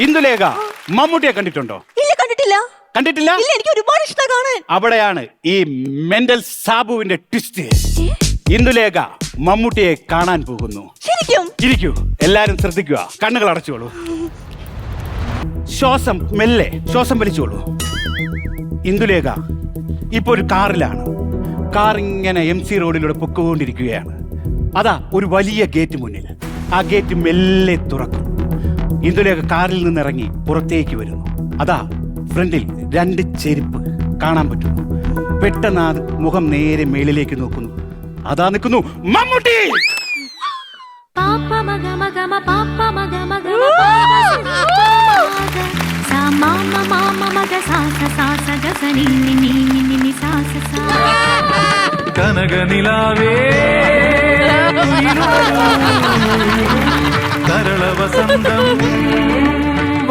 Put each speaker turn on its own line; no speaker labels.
ഇന്ദുലേഖ മമ്മൂട്ടിയെ കണ്ടിട്ടുണ്ടോ?
ഇല്ല, കണ്ടിട്ടില്ല.
കണ്ടിട്ടില്ല?
ഇല്ല, എനിക്ക് ഒരുപാട് ഇഷ്ടം കാണാൻ.
അവിടെയാണ് ഈ മെന്റൽ സാബുവിന്റെ ട്വിസ്റ്റ്. ഇന്ദുലേഖ മമ്മൂട്ടിയെ കാണാൻ പോകുന്നു.
ശരിക്കും?
ഇരിക്കൂ, എല്ലാരും ശ്രദ്ധിക്കുക, കണ്ണുകൾ അടച്ചോളൂ, ശ്വാസം മെല്ലെ ശ്വാസം വലിച്ചോളൂ. ഇന്ദുലേഖ ഇപ്പൊ ഒരു കാറിലാണ്. കാർ ഇങ്ങനെ MC റോഡിലൂടെ പൊക്കുകൊണ്ടിരിക്കുകയാണ്. അതാ ഒരു വലിയ ഗേറ്റ് മുന്നിൽ. ആ ഗേറ്റ് മെല്ലെ തുറക്കും. ഇന്ദുലേഖ കാറിൽ നിന്നിറങ്ങി പുറത്തേക്ക് വരുന്നു. അതാ ഫ്രണ്ടിൽ 2 ചെരുപ്പ് കാണാൻ പറ്റുന്നു. പെട്ടെന്ന് ആ മുഖം നേരെ മേളിലേക്ക് നോക്കുന്നു. അതാ നിൽക്കുന്നു മമ്മൂട്ടി.
കനകനിലാവേ കരള വസന്തം